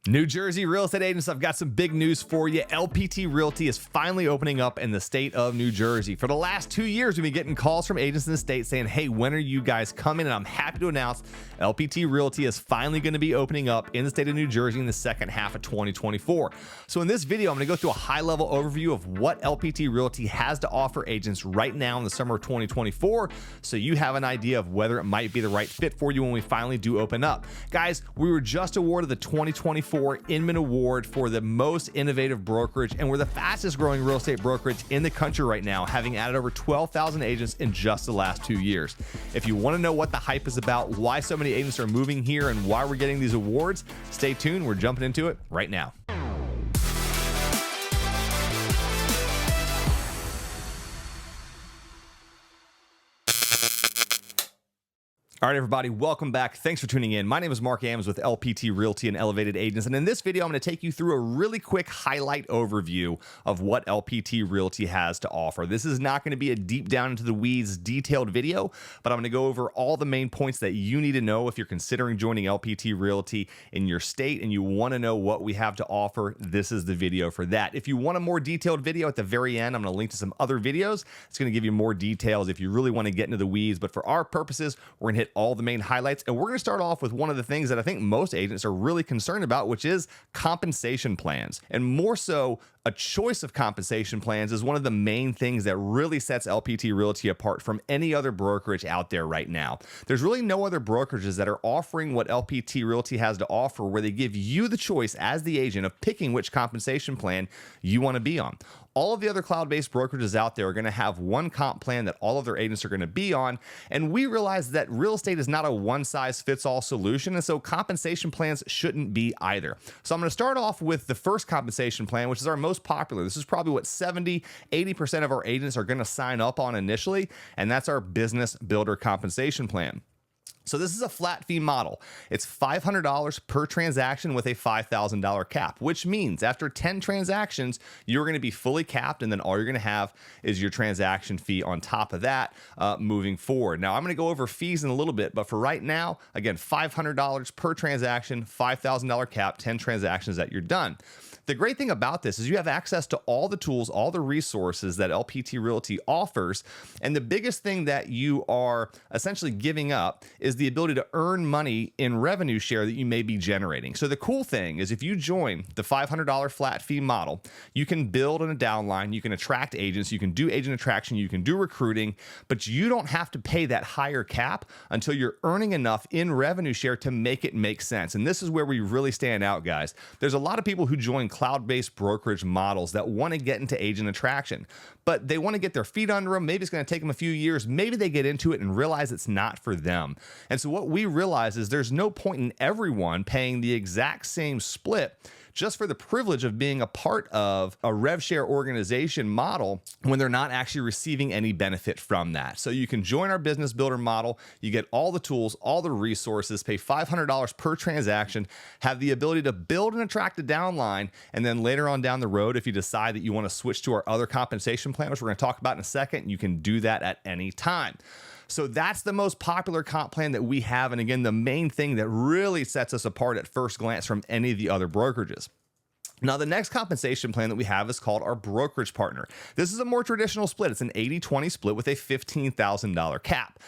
New Jersey real estate agents, I've got some big news for you. LPT Realty is finally opening up in the state of New Jersey. For the last 2 years, we've been getting calls from agents in the state saying, hey, when are you guys coming? And I'm happy to announce LPT Realty is finally going to be opening up in the state of New Jersey in the second half of 2024. So in this video, I'm going to go through a high-level overview of what LPT Realty has to offer agents right now in the summer of 2024, so you have an idea of whether it might be the right fit for you when we finally do open up. Guys, we were just awarded the 2024 Inman Award for the most innovative brokerage, and we're the fastest growing real estate brokerage in the country right now, having added over 12,000 agents in just the last 2 years. If you want to know what the hype is about, why so many agents are moving here, and why we're getting these awards, stay tuned. We're jumping into it right now. All right, everybody, welcome back. Thanks for tuning in. My name is Marc AJ with LPT Realty and Elevated Agents. And in this video, I'm going to take you through a really quick highlight overview of what LPT Realty has to offer. This is not going to be a deep down into the weeds detailed video, but I'm going to go over all the main points that you need to know if you're considering joining LPT Realty in your state and you want to know what we have to offer. This is the video for that. If you want a more detailed video at the very end, I'm going to link to some other videos. It's going to give you more details if you really want to get into the weeds. But for our purposes, we're going to hit all the main highlights, and we're going to start off with one of the things that I think most agents are really concerned about, which is compensation plans. And more so, a choice of compensation plans is one of the main things that really sets LPT Realty apart from any other brokerage out there right now. There's really no other brokerages that are offering what LPT Realty has to offer, where they give you the choice as the agent of picking which compensation plan you want to be on. All of the other cloud-based brokerages out there are going to have one comp plan that all of their agents are going to be on, and we realize that real estate is not a one-size-fits-all solution, and so compensation plans shouldn't be either. So I'm going to start off with the first compensation plan, which is our most popular. This is probably what 70-80% of our agents are going to sign up on initially, and that's our Business Builder Compensation Plan. So this is a flat fee model. It's $500 per transaction with a $5,000 cap, which means after 10 transactions, you're going to be fully capped, and then all you're going to have is your transaction fee on top of that moving forward. Now, I'm going to go over fees in a little bit, but for right now, again, $500 per transaction, $5,000 cap, 10 transactions that you're done. The great thing about this is you have access to all the tools, all the resources that LPT Realty offers, and the biggest thing that you are essentially giving up is the ability to earn money in revenue share that you may be generating. So the cool thing is if you join the $500 flat fee model, you can build in a downline, you can attract agents, you can do agent attraction, you can do recruiting, but you don't have to pay that higher cap until you're earning enough in revenue share to make it make sense. And this is where we really stand out, guys. There's a lot of people who join cloud-based brokerage models that want to get into agent attraction, but they want to get their feet under them. Maybe it's going to take them a few years. Maybe they get into it and realize it's not for them. And so what we realize is there's no point in everyone paying the exact same split just for the privilege of being a part of a Rev Share organization model when they're not actually receiving any benefit from that. So you can join our business builder model, you get all the tools, all the resources, pay $500 per transaction, have the ability to build and attract a downline, and then later on down the road, if you decide that you want to switch to our other compensation plan, which we're going to talk about in a second, you can do that at any time. So that's the most popular comp plan that we have. And again, the main thing that really sets us apart at first glance from any of the other brokerages. Now, the next compensation plan that we have is called our brokerage partner. This is a more traditional split. It's an 80-20 split with a $15,000 cap.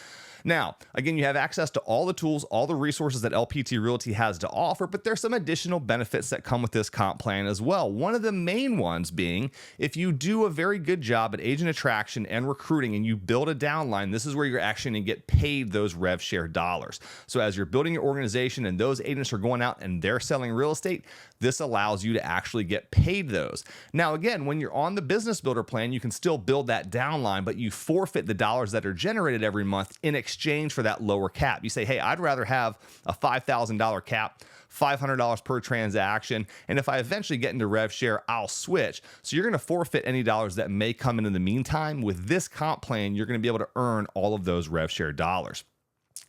Now, again, you have access to all the tools, all the resources that LPT Realty has to offer, but there's some additional benefits that come with this comp plan as well. One of the main ones being, if you do a very good job at agent attraction and recruiting and you build a downline, this is where you're actually going to get paid those Rev Share dollars. So as you're building your organization and those agents are going out and they're selling real estate, this allows you to actually get paid those. Now, again, when you're on the business builder plan, you can still build that downline, but you forfeit the dollars that are generated every month in exchange for that lower cap. You say, hey, I'd rather have a $5,000 cap, $500 per transaction, and if I eventually get into Rev Share, I'll switch. So you're going to forfeit any dollars that may come in the meantime. With this comp plan, you're going to be able to earn all of those Rev Share dollars.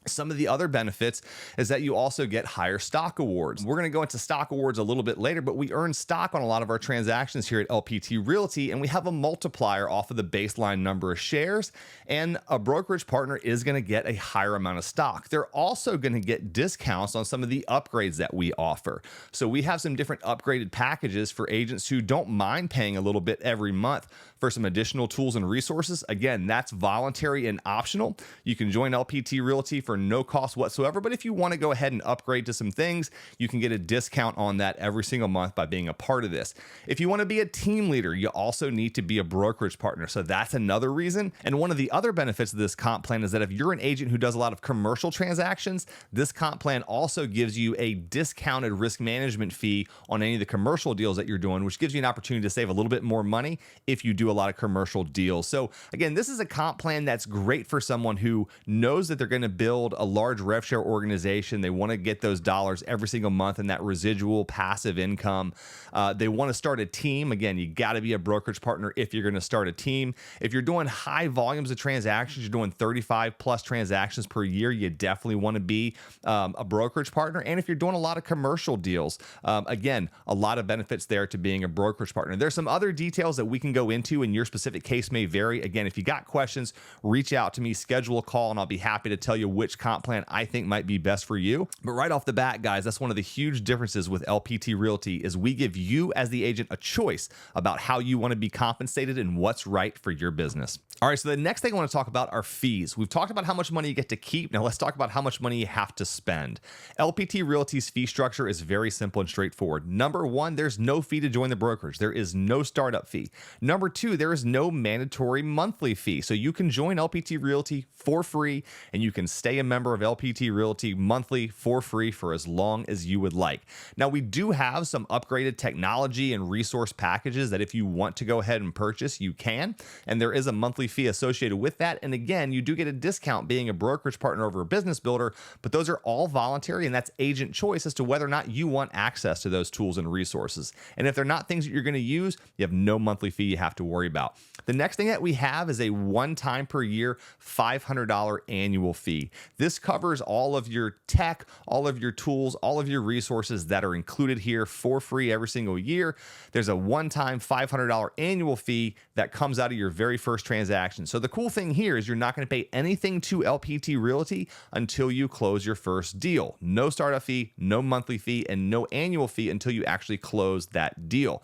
Some of the other benefits is that you also get higher stock awards. We're going to go into stock awards a little bit later, but we earn stock on a lot of our transactions here at LPT Realty, and we have a multiplier off of the baseline number of shares, and a brokerage partner is going to get a higher amount of stock. They're also going to get discounts on some of the upgrades that we offer. So we have some different upgraded packages for agents who don't mind paying a little bit every month for some additional tools and resources. Again, that's voluntary and optional. You can join LPT Realty for no cost whatsoever, but if you want to go ahead and upgrade to some things, you can get a discount on that every single month by being a part of this. If you want to be a team leader, you also need to be a brokerage partner. So that's another reason. And one of the other benefits of this comp plan is that if you're an agent who does a lot of commercial transactions, this comp plan also gives you a discounted risk management fee on any of the commercial deals that you're doing, which gives you an opportunity to save a little bit more money if you do a lot of commercial deals. So again, this is a comp plan that's great for someone who knows that they're going to build a large Rev Share organization. They want to get those dollars every single month and that residual passive income. They want to start a team. Again, you got to be a brokerage partner if you're going to start a team. If you're doing high volumes of transactions, you're doing 35 plus transactions per year, you definitely want to be a brokerage partner. And if you're doing a lot of commercial deals, again, a lot of benefits there to being a brokerage partner. There's some other details that we can go into, and your specific case may vary. Again, if you got questions, reach out to me, schedule a call, and I'll be happy to tell you which comp plan I think might be best for you. But right off the bat, guys, that's one of the huge differences with LPT Realty is we give you as the agent a choice about how you want to be compensated and what's right for your business. All right, so the next thing I want to talk about are fees. We've talked about how much money you get to keep. Now let's talk about how much money you have to spend. LPT Realty's fee structure is very simple and straightforward. Number one, there's no fee to join the brokerage. There is no startup fee. Number two, there is no mandatory monthly fee. So you can join LPT Realty for free, and you can stay a member of LPT Realty monthly for free for as long as you would like. Now, we do have some upgraded technology and resource packages that if you want to go ahead and purchase, you can. And there is a monthly fee associated with that. And again, you do get a discount being a brokerage partner over a business builder, but those are all voluntary, and that's agent choice as to whether or not you want access to those tools and resources. And if they're not things that you're going to use, you have no monthly fee you have to worry about. The next thing that we have is a one-time per year $500 annual fee. This covers all of your tech, all of your tools, all of your resources that are included here for free every single year. There's a one-time $500 annual fee that comes out of your very first transaction. So the cool thing here is you're not going to pay anything to LPT Realty until you close your first deal. No startup fee, no monthly fee, and no annual fee until you actually close that deal.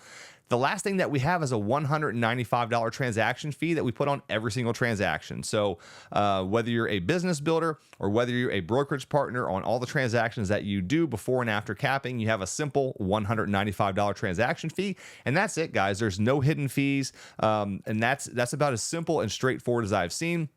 The last thing that we have is a $195 transaction fee that we put on every single transaction. So whether you're a business builder or whether you're a brokerage partner, on all the transactions that you do before and after capping, you have a simple $195 transaction fee. And that's it, guys. There's no hidden fees. And that's about as simple and straightforward as I've seen.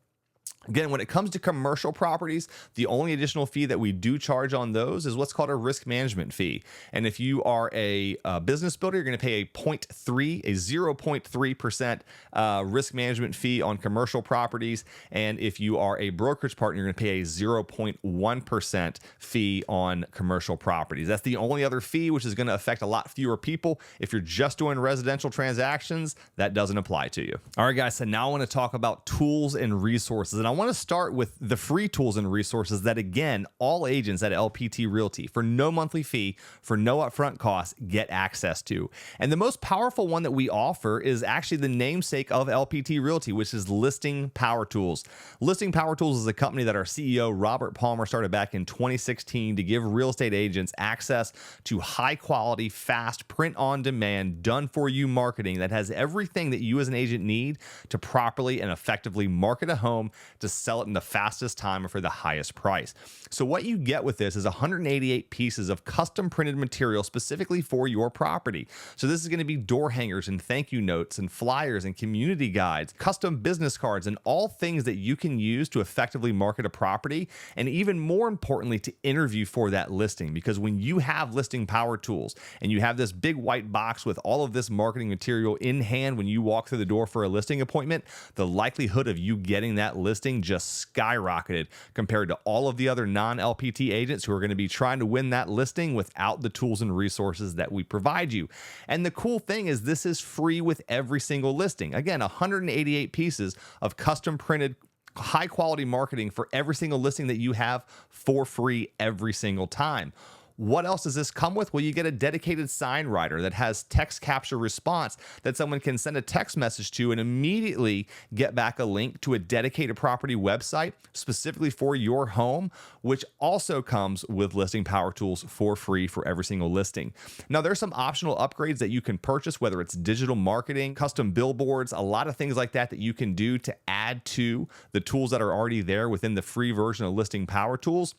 Again, when it comes to commercial properties, the only additional fee that we do charge on those is what's called a risk management fee. And if you are a business builder, you're going to pay a 0.3% risk management fee on commercial properties. And if you are a brokerage partner, you're going to pay a 0.1% fee on commercial properties. That's the only other fee, which is going to affect a lot fewer people. If you're just doing residential transactions, that doesn't apply to you. All right, guys, so now I want to talk about tools and resources. And I want to start with the free tools and resources that, again, all agents at LPT Realty, for no monthly fee, for no upfront costs, get access to. And the most powerful one that we offer is actually the namesake of LPT Realty, which is Listing Power Tools. Listing Power Tools is a company that our CEO, Robert Palmer, started back in 2016 to give real estate agents access to high quality, fast, print on demand, done for you marketing that has everything that you as an agent need to properly and effectively market a home, to sell it in the fastest time and for the highest price. So what you get with this is 188 pieces of custom printed material specifically for your property. So this is going to be door hangers and thank you notes and flyers and community guides, custom business cards, and all things that you can use to effectively market a property, and even more importantly, to interview for that listing. Because when you have Listing Power Tools and you have this big white box with all of this marketing material in hand when you walk through the door for a listing appointment, the likelihood of you getting that listing just skyrocketed compared to all of the other non-LPT agents who are going to be trying to win that listing without the tools and resources that we provide you. And the cool thing is this is free with every single listing. Again, 188 pieces of custom printed high quality marketing for every single listing that you have for free every single time. What else does this come with? Well, you get a dedicated sign writer that has text capture response that someone can send a text message to and immediately get back a link to a dedicated property website specifically for your home, which also comes with listing power tools for free for every single listing. Now, there's some optional upgrades that you can purchase, whether it's digital marketing, custom billboards, a lot of things like that you can do to add to the tools that are already there within the free version of listing power tools.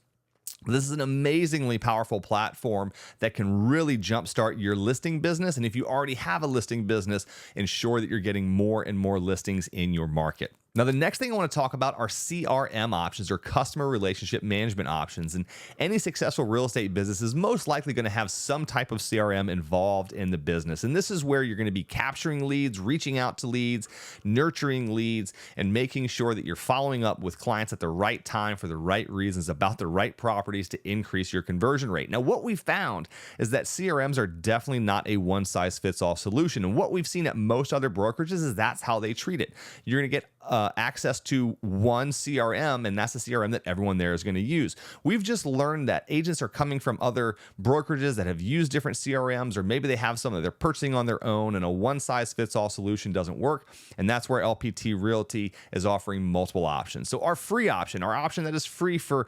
This is an amazingly powerful platform that can really jumpstart your listing business. And if you already have a listing business, ensure that you're getting more and more listings in your market. Now, the next thing I want to talk about are CRM options, or customer relationship management options. And any successful real estate business is most likely going to have some type of CRM involved in the business. And this is where you're going to be capturing leads, reaching out to leads, nurturing leads, and making sure that you're following up with clients at the right time for the right reasons about the right properties to increase your conversion rate. Now, what we found is that CRMs are definitely not a one-size-fits-all solution. And what we've seen at most other brokerages is that's how they treat it. You're going to get access to one CRM, and that's the CRM that everyone there is going to use. We've just learned that agents are coming from other brokerages that have used different CRMs, or maybe they have some that they're purchasing on their own, and a one-size-fits-all solution doesn't work. And that's where LPT Realty is offering multiple options. So our free option, our option that is free for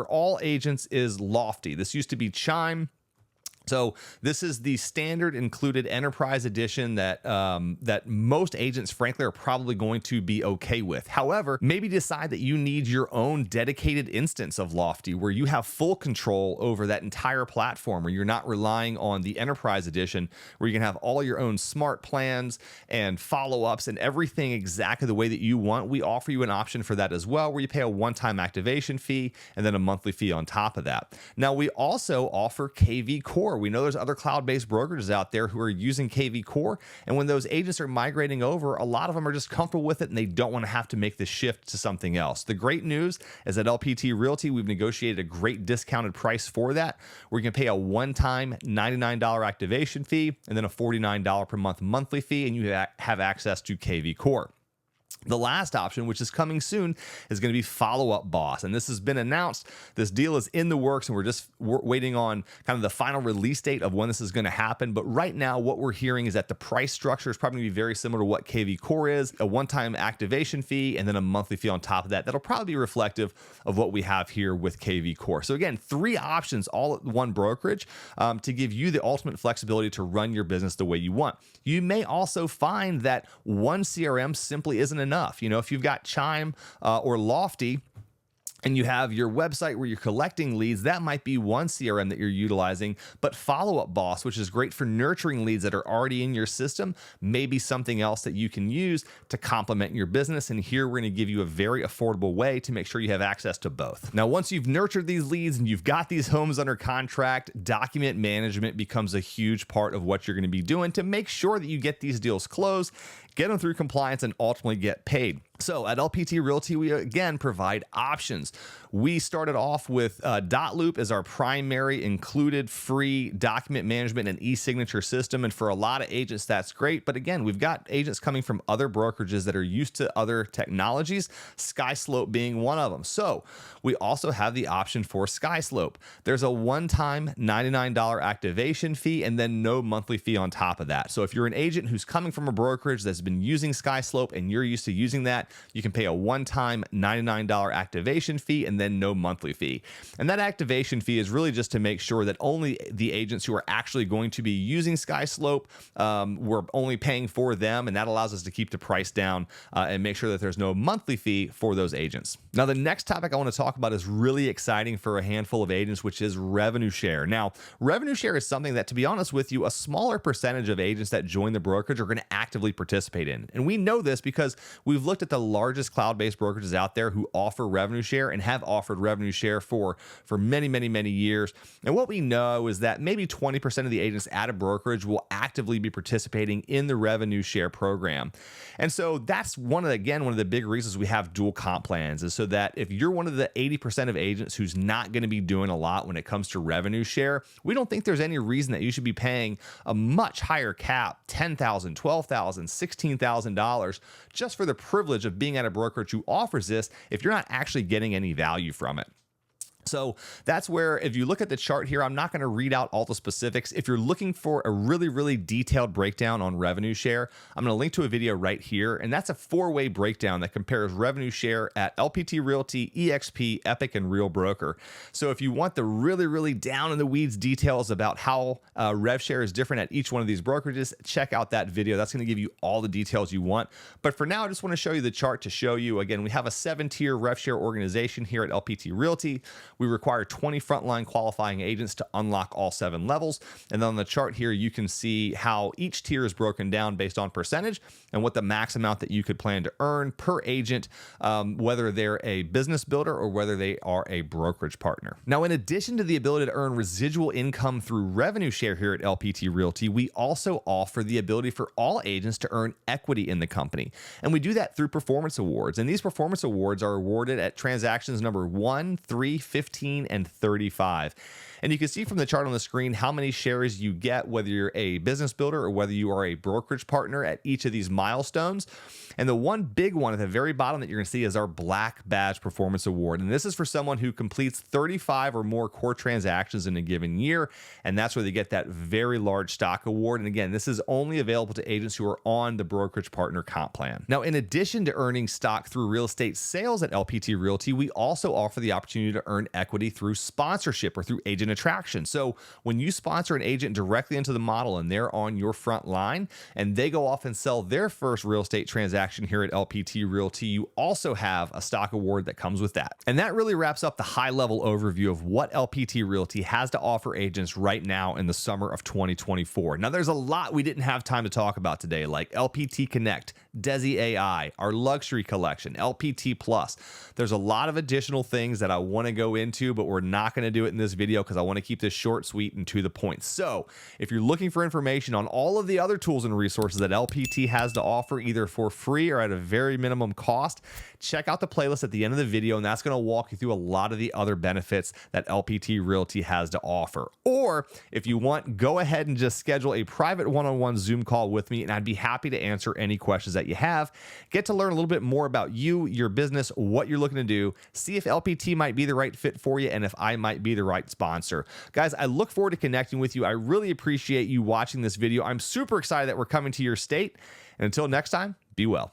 all agents, is Lofty. This used to be Chime. So this is the standard included enterprise edition that most agents, frankly, are probably going to be okay with. However, maybe decide that you need your own dedicated instance of Lofty where you have full control over that entire platform, where you're not relying on the enterprise edition, where you can have all your own smart plans and follow-ups and everything exactly the way that you want. We offer you an option for that as well, where you pay a one-time activation fee and then a monthly fee on top of that. Now, we also offer KV Core. We know there's other cloud-based brokerages out there who are using KV Core, and when those agents are migrating over, a lot of them are just comfortable with it and they don't want to have to make the shift to something else. The great news is that LPT Realty, we've negotiated a great discounted price for that, where you can pay a one-time $99 activation fee and then a $49 per month monthly fee, and you have access to KV Core. The last option, which is coming soon, is going to be Follow-Up Boss. And this has been announced. This deal is in the works, and we're waiting on kind of the final release date of when this is going to happen. But right now, what we're hearing is that the price structure is probably going to be very similar to what KV Core is, a one-time activation fee, and then a monthly fee on top of that. That'll probably be reflective of what we have here with KV Core. So again, 3 options all at one brokerage to give you the ultimate flexibility to run your business the way you want. You may also find that one CRM simply isn't enough. You know, if you've got Chime or Lofty, and you have your website where you're collecting leads, that might be one CRM that you're utilizing. But Follow-Up Boss, which is great for nurturing leads that are already in your system, may be something else that you can use to complement your business. And here we're going to give you a very affordable way to make sure you have access to both. Now, once you've nurtured these leads and you've got these homes under contract, document management becomes a huge part of what you're going to be doing to make sure that you get these deals closed, get them through compliance, and ultimately get paid. So at LPT Realty, we again provide options. We started off with Dotloop as our primary included free document management and e-signature system. And for a lot of agents, that's great. But again, we've got agents coming from other brokerages that are used to other technologies, SkySlope being one of them. So we also have the option for SkySlope. There's a one-time $99 activation fee and then no monthly fee on top of that. So if you're an agent who's coming from a brokerage that's been using SkySlope and you're used to using that, you can pay a one-time $99 activation fee and then no monthly fee. And that activation fee is really just to make sure that only the agents who are actually going to be using SkySlope, we're only paying for them, and that allows us to keep the price down and make sure that there's no monthly fee for those agents. Now, the next topic I want to talk about is really exciting for a handful of agents, which is revenue share. Now, revenue share is something that, to be honest with you, a smaller percentage of agents that join the brokerage are going to actively participate in. And we know this because we've looked at the largest cloud-based brokerages out there who offer revenue share and have offered revenue share for many years. And what we know is that maybe 20% of the agents at a brokerage will actively be participating in the revenue share program. And so that's one of the big reasons we have dual comp plans, is so that if you're one of the 80% of agents who's not going to be doing a lot when it comes to revenue share, we don't think there's any reason that you should be paying a much higher cap, $10,000, $12,000, $16,000, just for the privilege of being at a brokerage who offers this if you're not actually getting any value from it. So that's where, if you look at the chart here, I'm not going to read out all the specifics. If you're looking for a really detailed breakdown on revenue share, I'm going to link to a video right here. And that's a 4-way breakdown that compares revenue share at LPT Realty, EXP, Epic, and Real Broker. So if you want the really down in the weeds details about how Rev Share is different at each one of these brokerages, check out that video. That's going to give you all the details you want. But for now, I just want to show you the chart to show you, again, we have a 7-tier Rev Share organization here at LPT Realty. We require 20 frontline qualifying agents to unlock all 7 levels. And then on the chart here, you can see how each tier is broken down based on percentage and what the max amount that you could plan to earn per agent, whether they're a business builder or whether they are a brokerage partner. Now, in addition to the ability to earn residual income through revenue share here at LPT Realty, we also offer the ability for all agents to earn equity in the company. And we do that through performance awards. And these performance awards are awarded at transactions number 1, 3, 15, and 35. And you can see from the chart on the screen how many shares you get, whether you're a business builder or whether you are a brokerage partner at each of these milestones. And the one big one at the very bottom that you're going to see is our Black Badge Performance Award. And this is for someone who completes 35 or more core transactions in a given year. And that's where they get that very large stock award. And again, this is only available to agents who are on the brokerage partner comp plan. Now, in addition to earning stock through real estate sales at LPT Realty, we also offer the opportunity to earn equity through sponsorship or through agent attraction. So when you sponsor an agent directly into the model and they're on your front line and they go off and sell their first real estate transaction here at LPT Realty, you also have a stock award that comes with that. And that really wraps up the high level overview of what LPT Realty has to offer agents right now in the summer of 2024. Now, there's a lot we didn't have time to talk about today, like LPT Connect, Desi AI, our luxury collection, LPT Plus. There's a lot of additional things that I want to go into, but we're not going to do it in this video because I want to keep this short, sweet, and to the point. So if you're looking for information on all of the other tools and resources that LPT has to offer, either for free or at a very minimum cost, check out the playlist at the end of the video, and that's going to walk you through a lot of the other benefits that LPT Realty has to offer. Or if you want, go ahead and just schedule a private one-on-one Zoom call with me, and I'd be happy to answer any questions that you have. Get to learn a little bit more about you, your business, what you're looking to do, see if LPT might be the right fit for you, and if I might be the right sponsor. Guys, I look forward to connecting with you. I really appreciate you watching this video. I'm super excited that we're coming to your state. And until next time, be well.